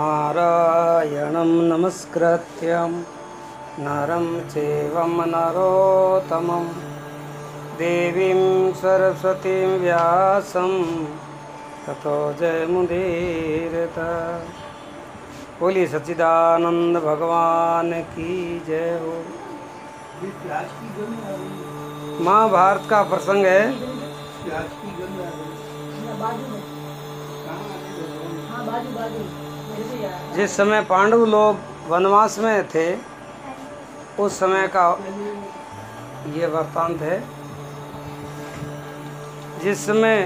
नारायणं नमस्कृत्यं नरं चैव नरोत्तमं देवीं सरस्वतीं व्यासं ततो जयमुदीरयेत्। बोलिए सच्चिदानंद भगवान की जय हो। महाभारत का प्रसंग है। जिस समय पांडव लोग वनवास में थे उस समय का ये वृत्तांत है। जिस समय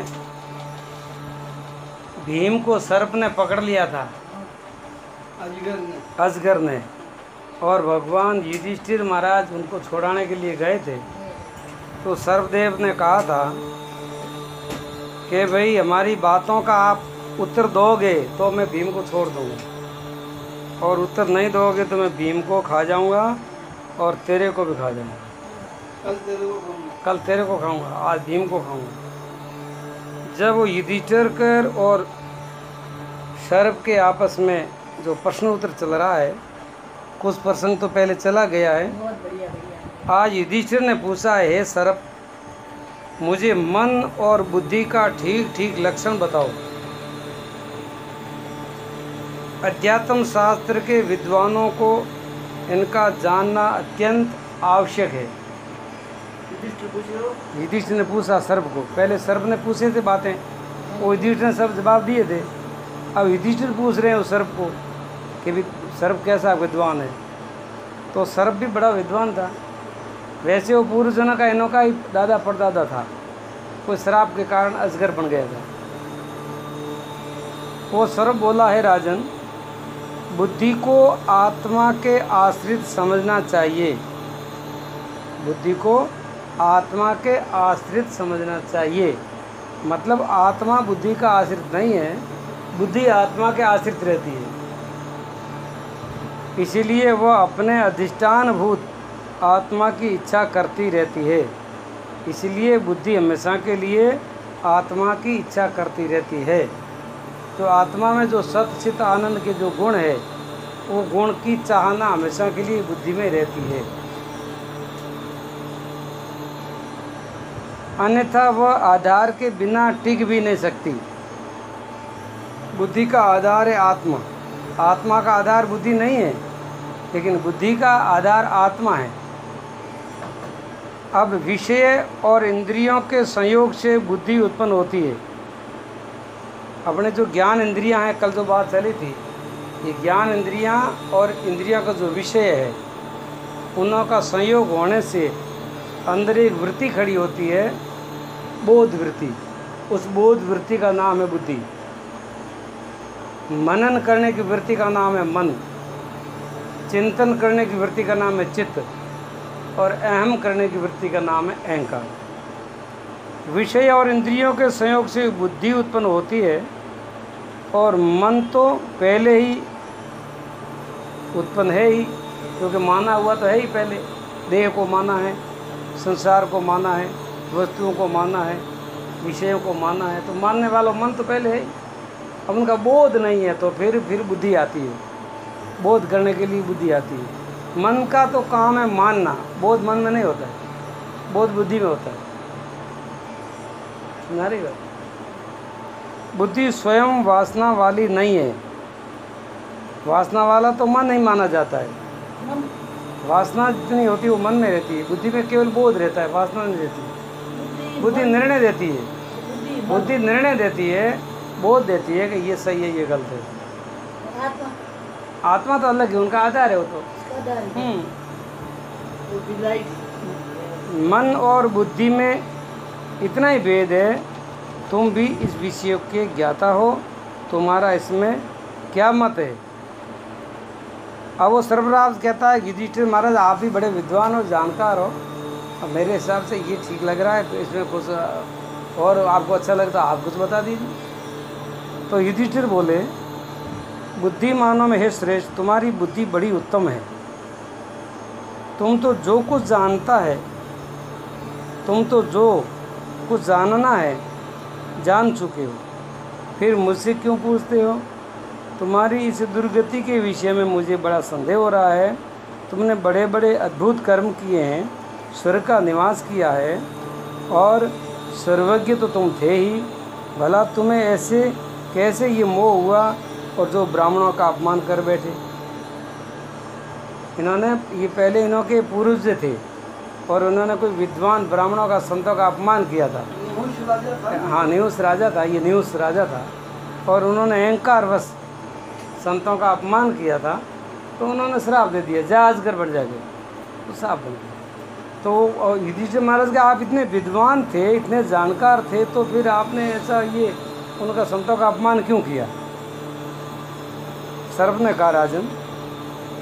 भीम को सर्प ने पकड़ लिया था, अजगर ने, और भगवान युधिष्ठिर महाराज उनको छुड़ाने के लिए गए थे, तो सर्वदेव ने कहा था कि भाई हमारी बातों का आप उत्तर दोगे तो मैं भीम को छोड़ दूंगा, और उत्तर नहीं दोगे तो मैं भीम को खा जाऊंगा और तेरे को भी खा जाऊंगा। कल तेरे को खाऊंगा, आज भीम को खाऊंगा। जब वो युधिष्ठिर और सर्प के आपस में जो प्रश्न उत्तर चल रहा है, कुछ प्रसंग तो पहले चला गया है। आज युधिष्ठिर ने पूछा है, हे सर्प, मुझे मन और बुद्धि का ठीक ठीक लक्षण बताओ। अध्यात्म शास्त्र के विद्वानों को इनका जानना अत्यंत आवश्यक है। युधिष्ठिर ने पूछा सर्प को। पहले सर्प ने पूछे थे बातें, वो युधिष्ठिर ने सब जवाब दिए थे। अब युधिष्ठिर पूछ रहे हैं उस सर्प को कि सर्प कैसा विद्वान है। तो सर्प भी बड़ा विद्वान था। वैसे वो पूर्व जन्म का इनों ही दादा परदादा था। कोई श्राप के कारण अजगर बन गया था। वो सर्प बोला, है राजन, बुद्धि को आत्मा के आश्रित समझना चाहिए। बुद्धि को आत्मा के आश्रित समझना चाहिए। मतलब आत्मा बुद्धि का आश्रित नहीं है, बुद्धि आत्मा के आश्रित रहती है। इसीलिए वह अपने अधिष्ठान भूत आत्मा की इच्छा करती रहती है। इसलिए बुद्धि हमेशा के लिए आत्मा की इच्छा करती रहती है। तो आत्मा में जो सत चित आनंद के जो गुण है, वो गुण की चाहना हमेशा के लिए बुद्धि में रहती है। अन्यथा वह आधार के बिना टिक भी नहीं सकती। बुद्धि का आधार है आत्मा। आत्मा का आधार बुद्धि नहीं है, लेकिन बुद्धि का आधार आत्मा है। अब विषय और इंद्रियों के संयोग से बुद्धि उत्पन्न होती है। अपने जो ज्ञान इंद्रियां हैं, कल जो बात चली थी, ये ज्ञान इंद्रियां और इंद्रियों का जो विषय है, उनों का संयोग होने से अंदर एक वृत्ति खड़ी होती है, बोध वृत्ति। उस बोध वृत्ति का नाम है बुद्धि। मनन करने की वृत्ति का नाम है मन। चिंतन करने की वृत्ति का नाम है चित्त, और अहम करने की वृत्ति का नाम है अहंकार। विषय और इंद्रियों के संयोग से बुद्धि उत्पन्न होती है, और मन तो पहले ही उत्पन्न है ही, क्योंकि माना हुआ तो है ही पहले। देह को माना है, संसार को माना है, वस्तुओं को माना है, विषयों को माना है, तो मानने वाला मन तो पहले है ही। अब उनका बोध नहीं है तो फिर बुद्धि आती है। बोध करने के लिए बुद्धि आती है। मन का तो काम है मानना, बोध मन में नहीं होता है, बोध बुद्धि में होता है। सुना रही बात? बुद्धि स्वयं वासना वाली नहीं है। वासना वाला तो मन नहीं माना जाता है। वासना जितनी होती है वो मन में रहती है। बुद्धि में केवल बोध रहता है, वासना नहीं रहती। बुद्धि निर्णय देती है। बुद्धि निर्णय देती है, बोध देती है कि ये सही है, ये गलत है। आत्मा तो अलग है, उनका आधार है वो तो। मन और बुद्धि में इतना ही भेद है। तुम भी इस विषय के ज्ञाता हो, तुम्हारा इसमें क्या मत है? अब वो सर्वराज कहता है, युधिष्ठिर महाराज आप भी बड़े विद्वान हो, जानकार हो, अब मेरे हिसाब से ये ठीक लग रहा है, तो इसमें कुछ और आपको अच्छा लगता आप कुछ बता दीजिए। तो युधिष्ठिर बोले, बुद्धिमानों में हे श्रेष्ठ, तुम्हारी बुद्धि बड़ी उत्तम है। तुम तो जो कुछ जानता है, तुम तो जो कुछ जानना है जान चुके हो, फिर मुझसे क्यों पूछते हो? तुम्हारी इस दुर्गति के विषय में मुझे बड़ा संदेह हो रहा है। तुमने बड़े बड़े अद्भुत कर्म किए हैं, स्वर्ग का निवास किया है और सर्वज्ञ तो तुम थे ही, भला तुम्हें ऐसे कैसे ये मोह हुआ और जो ब्राह्मणों का अपमान कर बैठे। इन्होंने ये पहले इनके पूर्वज थे और उन्होंने कोई विद्वान ब्राह्मणों का, संतों का अपमान किया था। हाँ, न्यूस राजा था, ये न्यूस राजा था और उन्होंने अहंकारवश संतों का अपमान किया था, तो उन्होंने श्राप दे दिया, जा अजगर बढ़ जाके, तो साफ बन गया। तो युधिष्ठिर महाराज के आप इतने विद्वान थे, इतने जानकार थे, तो फिर आपने ऐसा ये उनका संतों का अपमान क्यों किया। सर्प ने कहा, राजन,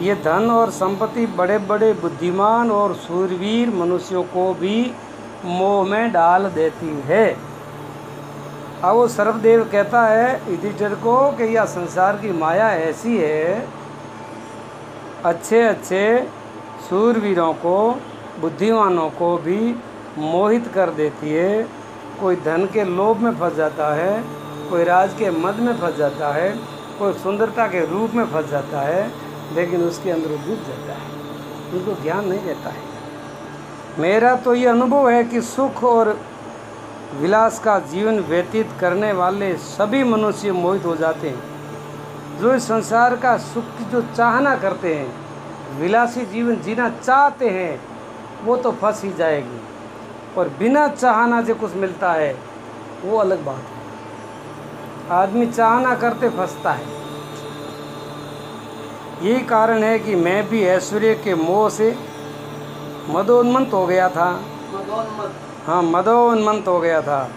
ये धन और संपत्ति बड़े बड़े बुद्धिमान और सूरवीर मनुष्यों को भी मोह में डाल देती है। अब वो सर्वदेव कहता है युधिष्ठिर को कि यह संसार की माया ऐसी है, अच्छे अच्छे सूरवीरों को, बुद्धिमानों को भी मोहित कर देती है। कोई धन के लोभ में फंस जाता है, कोई राज के मद में फंस जाता है, कोई सुंदरता के रूप में फंस जाता है, लेकिन उसके अंदर वो डूब जाता है, उनको ज्ञान नहीं रहता है। मेरा तो ये अनुभव है कि सुख और विलास का जीवन व्यतीत करने वाले सभी मनुष्य मोहित हो जाते हैं। जो इस संसार का सुख की जो चाहना करते हैं, विलासी जीवन जीना चाहते हैं, वो तो फंस ही जाएगी, और बिना चाहना जो कुछ मिलता है वो अलग बात है। आदमी चाहना करते फंसता है। यही कारण है कि मैं भी ऐश्वर्य के मोह से मदोन्मत्त हो गया था। हाँ, मदोन्मत्त हो गया था।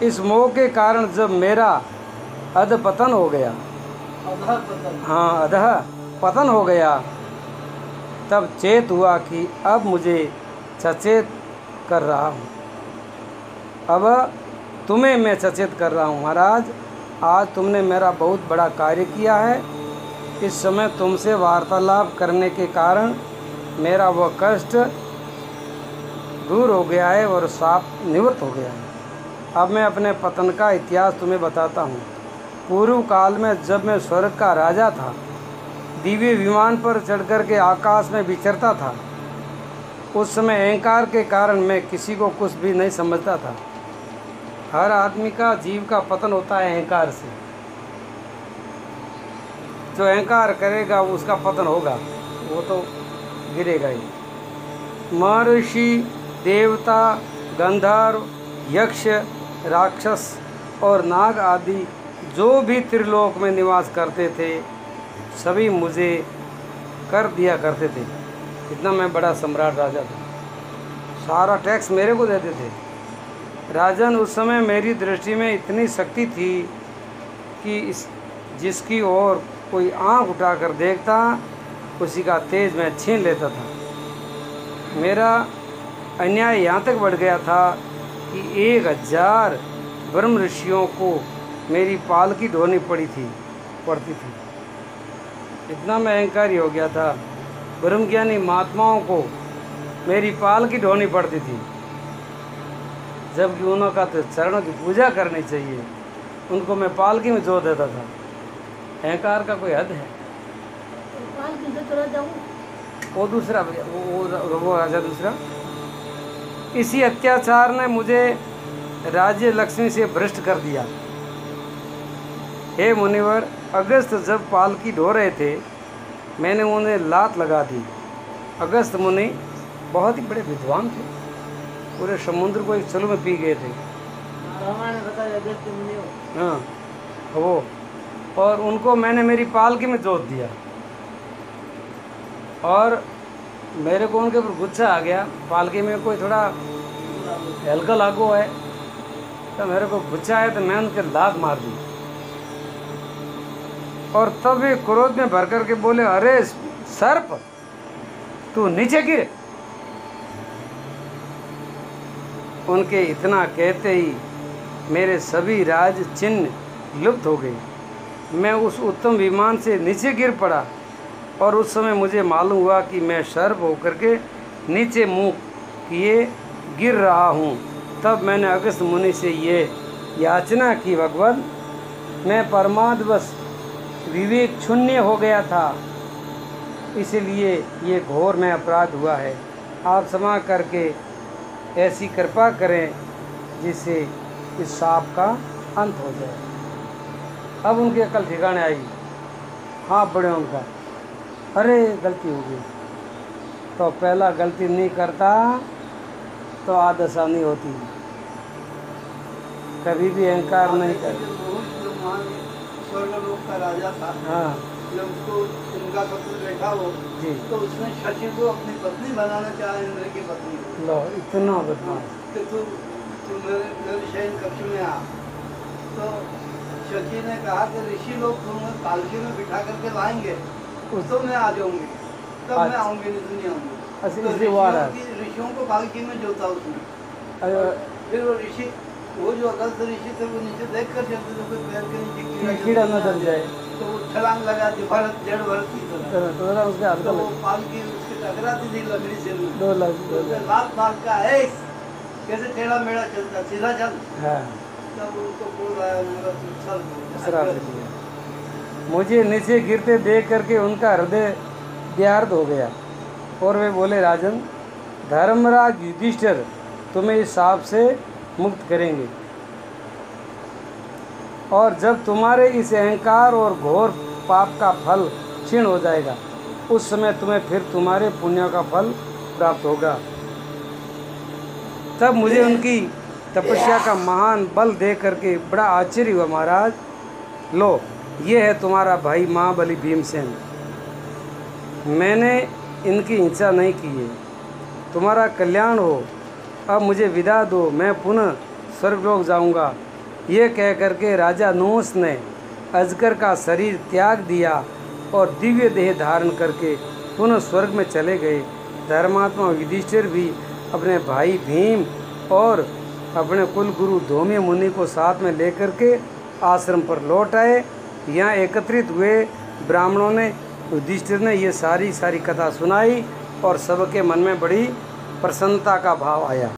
इस मोह के कारण जब मेरा अधपतन हो गया, हाँ, अधः पतन हो गया, तब चेत हुआ कि अब मुझे सचेत कर रहा हूँ। अब तुम्हें मैं सचेत कर रहा हूँ। महाराज, आज तुमने मेरा बहुत बड़ा कार्य किया है। इस समय तुमसे वार्तालाप करने के कारण मेरा वह कष्ट दूर हो गया है और साफ निवृत्त हो गया है। अब मैं अपने पतन का इतिहास तुम्हें बताता हूँ। पूर्व काल में जब मैं स्वर्ग का राजा था, दिव्य विमान पर चढ़कर के आकाश में विचरता था, उस समय अहंकार के कारण मैं किसी को कुछ भी नहीं समझता था। हर आदमी का, जीव का पतन होता है अहंकार से। जो अहंकार करेगा उसका पतन होगा, वो तो गिरेगा ही। महर्षि, देवता, गंधर्व, यक्ष, राक्षस और नाग आदि जो भी त्रिलोक में निवास करते थे, सभी मुझे कर दिया करते थे। इतना मैं बड़ा सम्राट राजा था, सारा टैक्स मेरे को देते थे। राजन, उस समय मेरी दृष्टि में इतनी शक्ति थी कि जिसकी ओर कोई आंख उठाकर देखता, उसी का तेज मैं छीन लेता था। मेरा अन्याय यहाँ तक बढ़ गया था कि 1000 ब्रह्म ऋषियों को मेरी पालकी ढोनी पड़ती थी। इतना मैं अहंकारी हो गया था। ब्रह्मज्ञानी महात्माओं को मेरी पालकी ढोनी पड़ती थी, जबकि उनका तो चरणों की पूजा करनी चाहिए, उनको मैं पालकी में जोड़ देता था। अहंकार का कोई हद है। वो दूसरा, वो राजा दूसरा। इसी अत्याचार ने मुझे राज्य लक्ष्मी से भ्रष्ट कर दिया। हे मुनिवर, अगस्त जब पालकी ढो रहे थे, मैंने उन्हें लात लगा दी। अगस्त मुनि बहुत ही बड़े विद्वान थे, पूरे समुद्र को एक चलो में पी गए थे। हाँ, वो, और उनको मैंने मेरी पालकी में जोत दिया और मेरे को उनके ऊपर गुस्सा आ गया। पालकी में कोई थोड़ा हल्का लागू है तो मेरे को गुस्सा आया, तो मैं उनके लात मार दी। और तब वे क्रोध में भर करके बोले, अरे सर्प, तू नीचे गिर। उनके इतना कहते ही मेरे सभी राज चिन्ह लुप्त हो गए। मैं उस उत्तम विमान से नीचे गिर पड़ा और उस समय मुझे मालूम हुआ कि मैं सर्प होकर के नीचे मुंह किए गिर रहा हूँ। तब मैंने अगस्त मुनि से ये याचना की, भगवान, मैं परमादवश विवेक शून्य हो गया था, इसलिए ये घोर में अपराध हुआ है। आप क्षमा करके ऐसी कृपा करें जिससे इस शाप का अंत हो जाए। अब उनकी अकल ठिकाने आई, हाथ बढ़े उनका, अरे गलती हो गई। तो पहला गलती नहीं करता तो आदशा नहीं होती, कभी भी अहंकार नहीं करता। स्वर्गलोक का राजा था। हाँ जब उसको उनका पुत्र बैठा हो जी, तो उसने शची को अपनी पत्नी बनाना चाहा, इंद्र की पत्नी। लो इतना बदमाश। कि तू मेरे शयन कक्ष में आ। तो शची ने कहा कि ऋषि लोग तुम्हें पालकी में बिठा करके लाएंगे तो मैं आ जाऊंगी, तब मैं आऊंगी, नहीं तो नहीं आऊंगी। अच्छा, इसलिए वो आ रहा है। ऋषियों को पालकी में जोता उसने। फिर वो ऋषि, वो जो अगस्त ऋषि थे, वो नीचे देख कर चलते थे कोई पैर के नीचे कीड़ा न दब जाए, तो वो छलांग लगा दी, भरत जड़ भरत की तरह। तो उसके हाथ तो में वो पालकी उसके टकराती थी लकड़ी से, 2 लाख तो उसने लात मार का है कैसे टेढ़ा मेढ़ा चलता, सीधा चल। हाँ तब उनको बोल रहा है मेरा श्राप दिया। मुझे नीचे गिरते देख करके उनका हृदय व्यार्थ हो गया और वे बोले, राजन, धर्मराज युधिष्ठिर तुम्हें इस शाप से मुक्त करेंगे, और जब तुम्हारे इस अहंकार और घोर पाप का फल क्षीण हो जाएगा, उस समय तुम्हें फिर तुम्हारे पुण्य का फल प्राप्त होगा। तब मुझे उनकी तपस्या का महान बल देख करके बड़ा आश्चर्य हुआ। महाराज, लो ये है तुम्हारा भाई महाबली भीमसेन। मैंने इनकी हिंसा नहीं की है, तुम्हारा कल्याण हो। अब मुझे विदा दो, मैं पुनः स्वर्गलोक जाऊंगा। ये कह करके राजा नहुष ने अजगर का शरीर त्याग दिया और दिव्य देह धारण करके पुनः स्वर्ग में चले गए। धर्मात्मा युधिष्ठिर भी अपने भाई भीम और अपने कुल गुरु धौम्य मुनि को साथ में लेकर के आश्रम पर लौट आए। यहाँ एकत्रित हुए ब्राह्मणों ने युधिष्ठिर ने ये सारी कथा सुनाई और सबके मन में बड़ी प्रसन्नता का भाव आया।